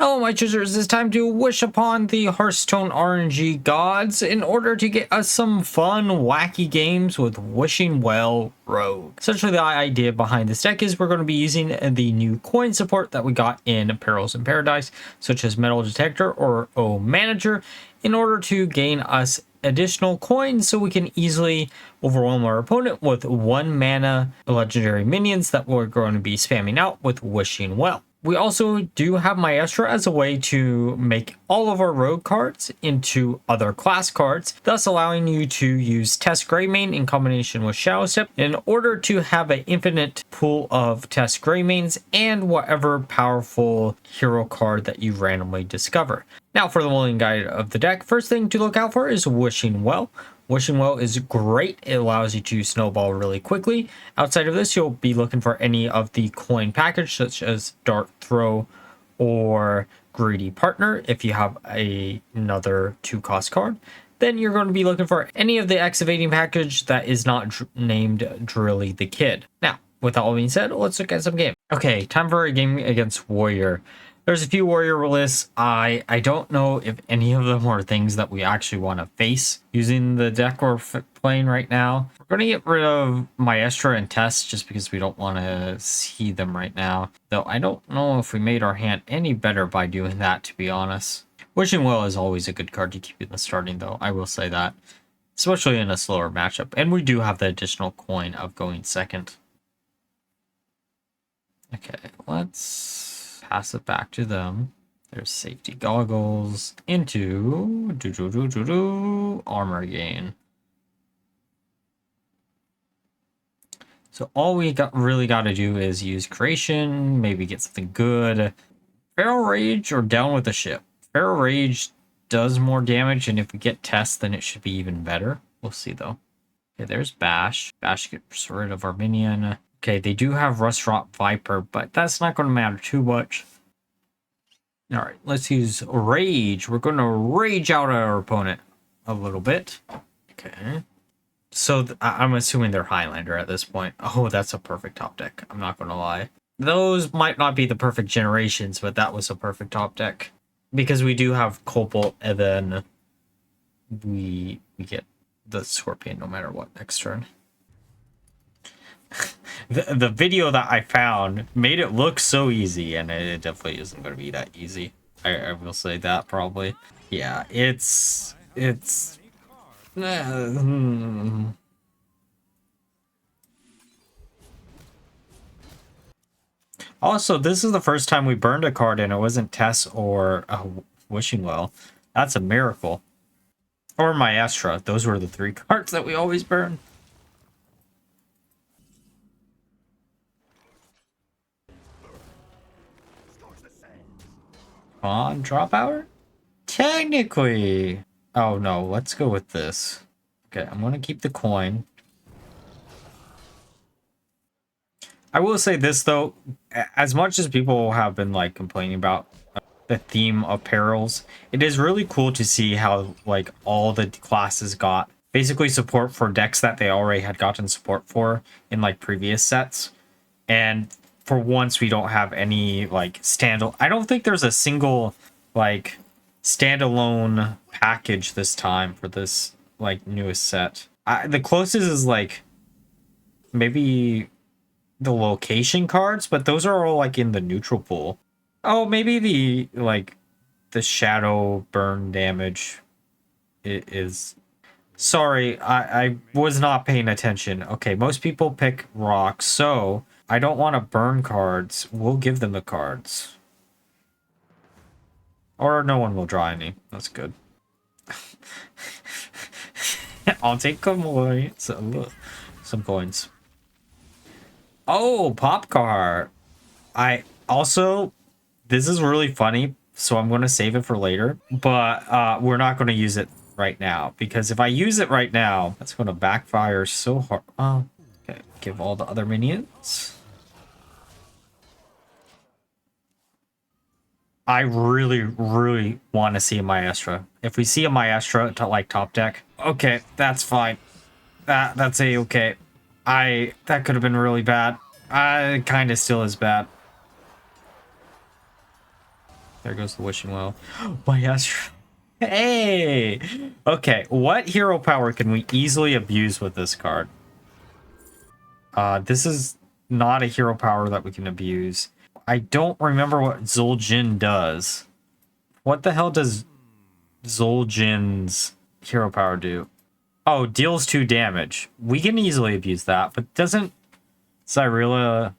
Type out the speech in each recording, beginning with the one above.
Hello my choosers, it's time to wish upon the Hearthstone RNG gods in order to get us some fun, wacky games with Wishing Well Rogue. Essentially the idea behind this deck is we're going to be using the new coin support that we got in Perils and Paradise, such as Metal Detector or O Manager, in order to gain us additional coins so we can easily overwhelm our opponent with 1 mana legendary minions that we're going to be spamming out with Wishing Well. We also do have Maestro as a way to make all of our rogue cards into other class cards, thus allowing you to use Test Greymane in combination with Shadow Step in order to have an infinite pool of Test Greymanes and whatever powerful hero card that you randomly discover. Now for the Mulligan guide of the deck, first thing to look out for is Wishing Well. Wishing Well is great. It allows you to snowball really quickly. Outside of this, you'll be looking for any of the coin package, such as Dart Throw or Greedy Partner. If you have another 2-cost card, then you're going to be looking for any of the activating package that is not named Drilly the Kid. Now, with that all being said, let's look at some game. Okay, time for a game against Warrior. There's a few Warrior lists. I don't know if any of them are things that we actually want to face using the deck we're playing right now. We're going to get rid of Maestro and Test just because we don't want to see them right now. Though I don't know if we made our hand any better by doing that, to be honest. Wishing Well is always a good card to keep in the starting, though. I will say that. Especially in a slower matchup. And we do have the additional coin of going second. Okay, let's pass it back to them. There's safety goggles into armor gain. So all we really got to do is use creation, maybe get something good. Feral Rage or down with the ship. Feral Rage does more damage, and if we get Test, then it should be even better. We'll see though. Okay, there's Bash. Bash gets rid of our minion. Okay, they do have Rustrot Viper, but that's not going to matter too much. All right, let's use Rage. We're going to rage out our opponent a little bit. Okay. So I'm assuming they're Highlander at this point. Oh, that's a perfect top deck. I'm not going to lie. Those might not be the perfect generations, but that was a perfect top deck. Because we do have Cobalt, and then we get the Scorpion no matter what next turn. The video that I found made it look so easy, and it definitely isn't going to be that easy. I will say that probably. Yeah, it's Also, this is the first time we burned a card and it wasn't Tess or Wishing Well. That's a miracle. Or Maestra. Those were the 3 cards that we always burn. On drop hour? Technically. Oh no, let's go with this. Okay, I'm gonna keep the coin. I will say this though, as much as people have been like complaining about the theme of Perils, it is really cool to see how like all the classes got basically support for decks that they already had gotten support for in like previous sets. And for once, we don't have any like I don't think there's a single like standalone package this time for this like newest set. The closest is like maybe the location cards, but those are all like in the neutral pool. Oh, maybe the shadow burn damage is. Sorry, I was not paying attention. Okay, most people pick rock, so I don't want to burn cards. We'll give them the cards. Or no one will draw any. That's good. I'll take some coins. Oh, pop card. This is really funny, so I'm going to save it for later. But we're not going to use it right now, because if I use it right now, that's going to backfire so hard. Oh, okay. Give all the other minions. I really, really want to see a Maestro. If we see a Maestro to like top deck, okay, that's fine. That's okay. That could have been really bad. It kind of still is bad. There goes the wishing well. My Astro. Hey! Okay, what hero power can we easily abuse with this card? This is not a hero power that we can abuse. I don't remember what Zul'jin does. What the hell does Zul'jin's hero power do? Oh, deals 2 damage. We can easily abuse that, but doesn't Zyrilla...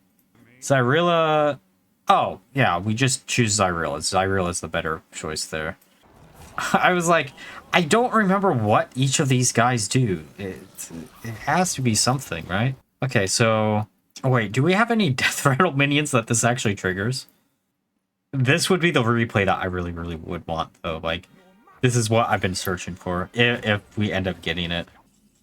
Oh, yeah, we just choose Zyrilla. Zyrilla's the better choice there. I was like, I don't remember what each of these guys do. It has to be something, right? Okay, so... Oh, wait, do we have any Death Rattle minions that this actually triggers? This would be the replay that I really, really would want, though. Like, this is what I've been searching for, if we end up getting it.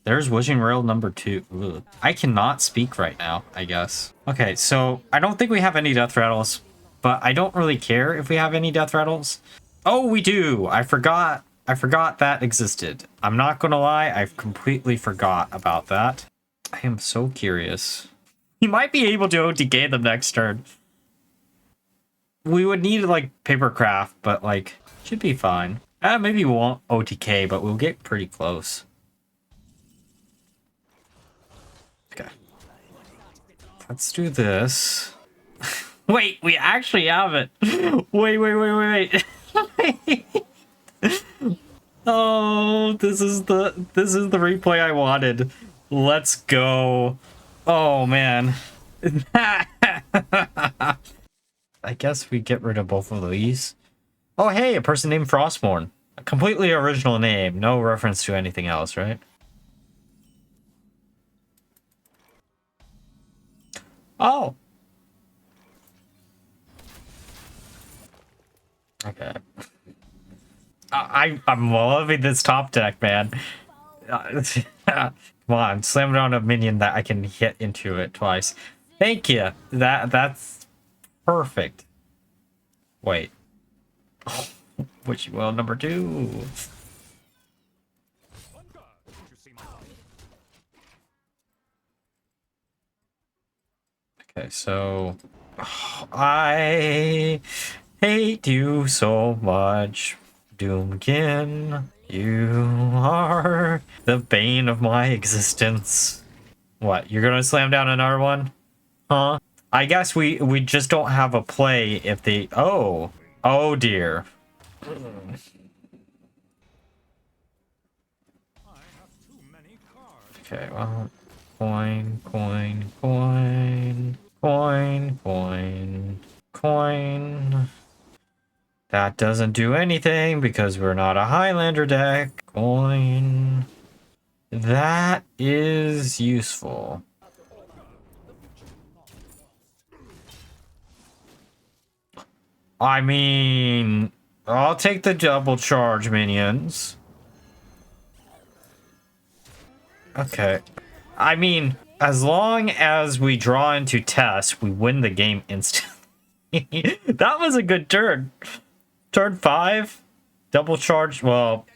There's Wishing Rail number 2. Ugh. I cannot speak right now, I guess. Okay, so I don't think we have any Death Rattles, but I don't really care if we have any Death Rattles. Oh, we do! I forgot that existed. I'm not gonna lie, I've completely forgot about that. I am so curious. You might be able to OTK them next turn. We would need, like, Papercraft, but, like, should be fine. Maybe we won't OTK, but we'll get pretty close. Okay. Let's do this. Wait, we actually have it. Wait. Oh, this is the replay I wanted. Let's go. Oh man. I guess we get rid of both of these. Oh hey, a person named Frostmourne. A completely original name, no reference to anything else, right? Oh. Okay. I'm loving this top deck, man. Come on, slam down a minion that I can hit into it twice. Thank you. That's perfect. Wait. Which well number 2. Okay, so I hate you so much, Doomkin. You are the bane of my existence. What, you're gonna slam down another one? Huh? I guess we just don't have a play if they... Oh dear. Okay, well, coin. That doesn't do anything because we're not a Highlander deck. Coin. That is useful. I mean, I'll take the double charge minions. Okay. I mean, as long as we draw into test, we win the game instantly. That was a good turn. Turn 5. Double charge. Well.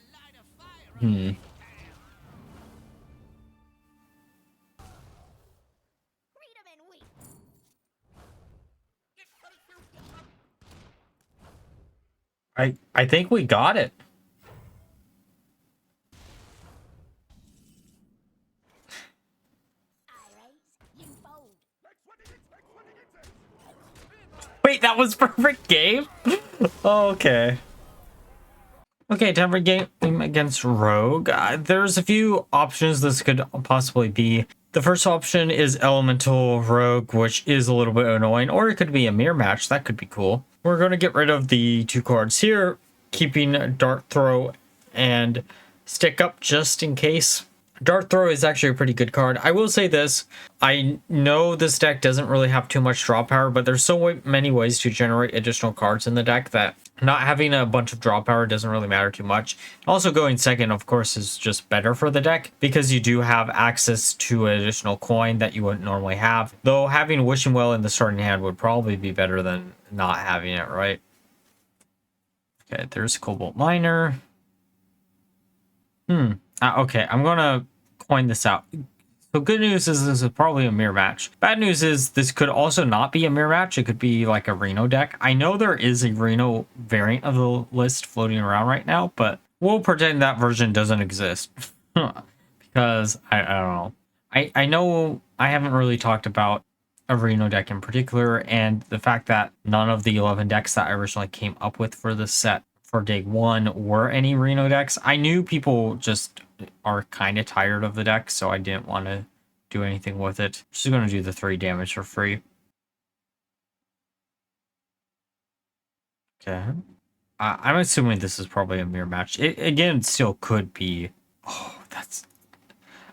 I think we got it. Wait, that was perfect game? Okay. Okay, time for game against Rogue. There's a few options this could possibly be. The first option is Elemental Rogue, which is a little bit annoying, or it could be a mirror match. That could be cool. We're going to get rid of the 2 cards here, keeping Dart Throw and Stick Up just in case. Dart Throw is actually a pretty good card. I will say this, I know this deck doesn't really have too much draw power, but there's so many ways to generate additional cards in the deck that not having a bunch of draw power doesn't really matter too much. Also going second, of course, is just better for the deck because you do have access to an additional coin that you wouldn't normally have. Though having Wishing Well in the starting hand would probably be better than not having it, right? Okay, there's Cobalt Miner. Okay, I'm gonna coin this out. So good news is this is probably a mirror match. Bad news is this could also not be a mirror match. It could be like a Reno deck. I know there is a Reno variant of the list floating around right now, but we'll pretend that version doesn't exist. Because I don't know. I know I haven't really talked about a Reno deck in particular, and the fact that none of the 11 decks that I originally came up with for this set for day one were any Reno decks. I knew people just are kind of tired of the deck, so I didn't want to do anything with it. Just going to do the 3 damage for free. Okay. I'm assuming this is probably a mirror match. It again still could be. Oh, that's.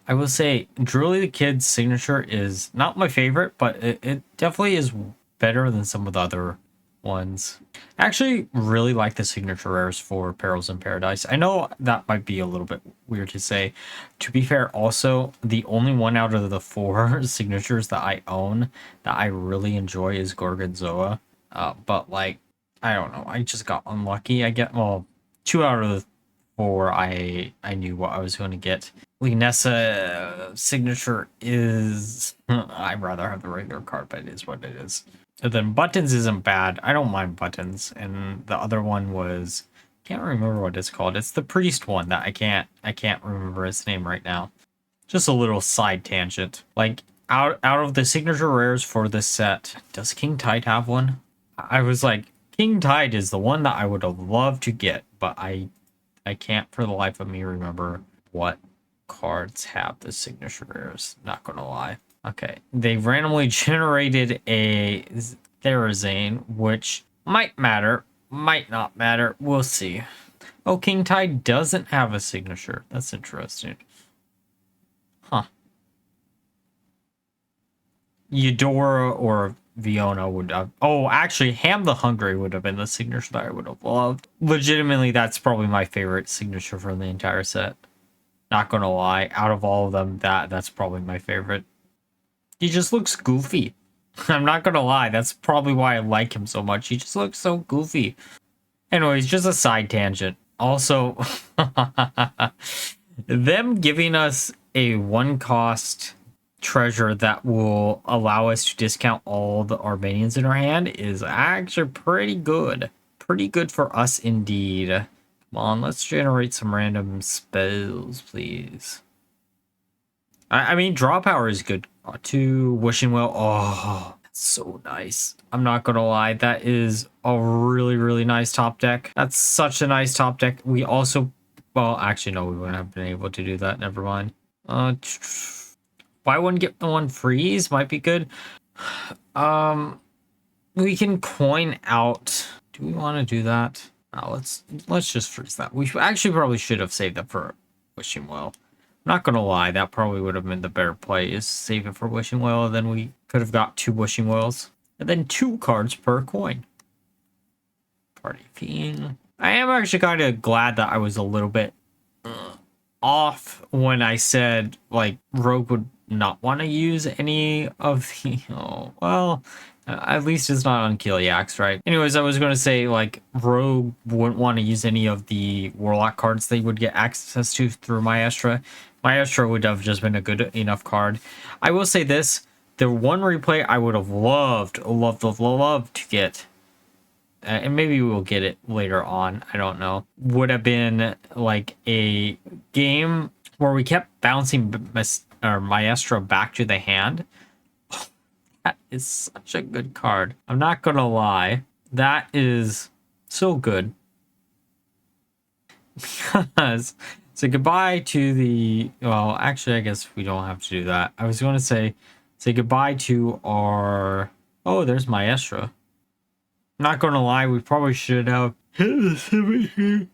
I will say, Drooly the Kid's signature is not my favorite, but it definitely is better than some of the other ones. I actually really like the signature rares for Perils in Paradise. I know that might be a little bit weird to say. To be fair, also, the only one out of the 4 signatures that I own that I really enjoy is Gorgonzola. But, like, I don't know. I just got unlucky. Well, 2 out of the 4 I knew what I was going to get. Linessa signature is... I'd rather have the regular card, but it is what it is. And then Buttons isn't bad. I don't mind Buttons. And the other one was... can't remember what it's called. It's the Priest one that I can't remember its name right now. Just a little side tangent. Like, out of the signature rares for this set, does King Tide have one? I was like, King Tide is the one that I would have loved to get, but I can't for the life of me remember what cards have the signature rares. Not gonna lie. Okay, they randomly generated a Therazane, which might matter, might not matter. We'll see. Oh, King Tide doesn't have a signature. That's interesting. Huh. Eudora or Viona would have... oh, actually, Ham the Hungry would have been the signature that I would have loved. Legitimately, that's probably my favorite signature from the entire set. Not gonna lie, out of all of them, that's probably my favorite. He just looks goofy. I'm not gonna lie, that's probably why I like him so much. He just looks so goofy. Anyways, just a side tangent. Also, them giving us a 1-cost treasure that will allow us to discount all the Armenians in our hand is actually pretty good. Pretty good for us indeed. Come on, let's generate some random spells, please. I mean, draw power is good. 2 Wishing Well. Oh, that's so nice. I'm not gonna lie, that is a really, really nice top deck. That's such a nice top deck. We also, well, actually, no, we wouldn't have been able to do that. Never mind. Buy one, get one freeze might be good. We can coin out. Do we want to do that? No, let's just freeze that. We actually probably should have saved that for Wishing Well. I'm not gonna lie, that probably would have been the better play, is save it for Wishing Well, and then we could have got 2 Wishing Wells. And then 2 cards per coin. Party Fiend. I am actually kind of glad that I was a little bit off when I said, like, Rogue would not want to use any of the... oh, well... at least it's not on Kiliax, right? Anyways, I was going to say, like, Rogue wouldn't want to use any of the Warlock cards they would get access to through Maestra. Maestra would have just been a good enough card. I will say this. The one replay I would have loved to get, and maybe we'll get it later on, I don't know, would have been, like, a game where we kept bouncing Maestra back to the hand. That is such a good card. I'm not gonna lie. That is so good. Because say goodbye to the... well, actually, I guess we don't have to do that. I was going to say goodbye to our... oh, there's Maestra. I'm not gonna lie, we probably should have hit the 17,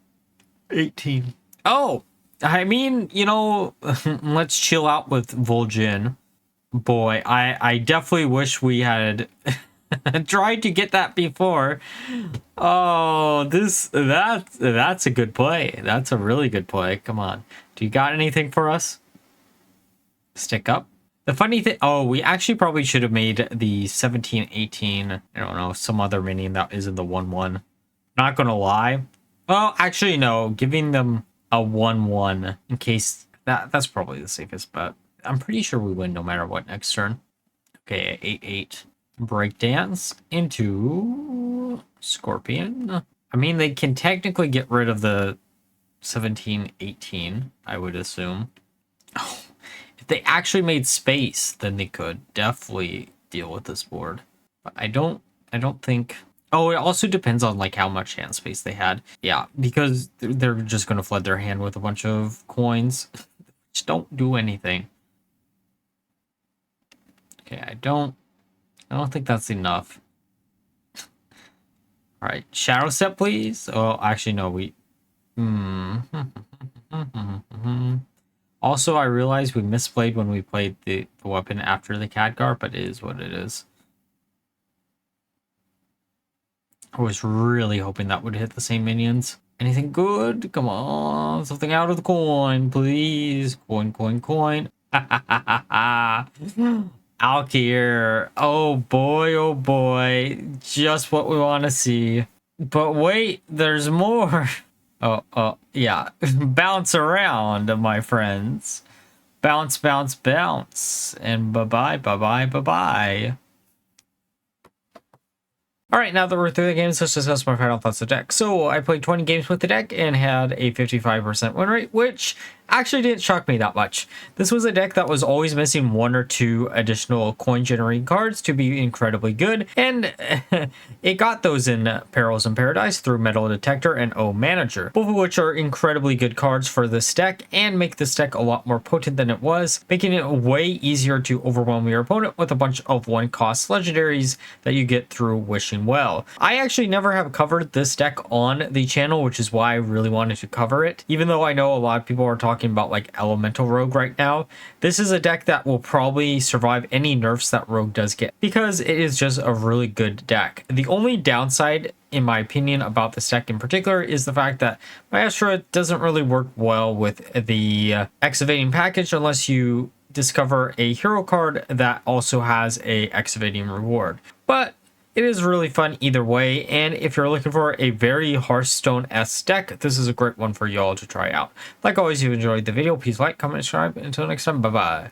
18. Oh, I mean, you know, let's chill out with Vol'jin. Boy, I definitely wish we had tried to get that before. Oh, that's a good play. That's a really good play. Come on. Do you got anything for us? Stick up. The funny thing, oh, we actually probably should have made the 17, 18, I don't know, some other minion that isn't the 1/1. Not gonna lie. Well, actually, no, giving them a 1/1 in case that's probably the safest bet. I'm pretty sure we win no matter what next turn. Okay, 8/8. Breakdance into Scorpion. I mean, they can technically get rid of the 17/18, I would assume. Oh, if they actually made space, then they could definitely deal with this board. But I don't think. Oh, it also depends on like how much hand space they had. Yeah, because they're just gonna flood their hand with a bunch of coins, which don't do anything. Okay, I don't think that's enough. All right, shadow step, please. Oh, actually, no, we. Also, I realized we misplayed when we played the weapon after the Khadgar, but it is what it is. I was really hoping that would hit the same minions. Anything good? Come on, something out of the coin, please. Coin, coin, coin. Alkir. Oh boy, just what we want to see. But wait, there's more. Oh, yeah. Bounce around, my friends. Bounce, bounce, bounce. And bye-bye, bye-bye, bye-bye. All right, now that we're through the games, let's discuss my final thoughts of the deck. So I played 20 games with the deck and had a 55% win rate, which actually didn't shock me that much. This was a deck that was always missing 1 or 2 additional coin generating cards to be incredibly good, and it got those in Perils and Paradise through Metal Detector and O Manager, both of which are incredibly good cards for this deck and make this deck a lot more potent than it was, making it way easier to overwhelm your opponent with a bunch of 1-cost legendaries that you get through Wishing Well. I actually never have covered this deck on the channel, which is why I really wanted to cover it, even though I know a lot of people are talking about like Elemental Rogue right now. This is a deck that will probably survive any nerfs that Rogue does get because it is just a really good deck. The only downside, in my opinion, about this deck in particular is the fact that Maestro doesn't really work well with the excavating package unless you discover a hero card that also has a excavating reward. But it is really fun either way, and if you're looking for a very Hearthstone-esque deck, this is a great one for y'all to try out. Like always, if you enjoyed the video, please like, comment, subscribe. Until next time, bye-bye.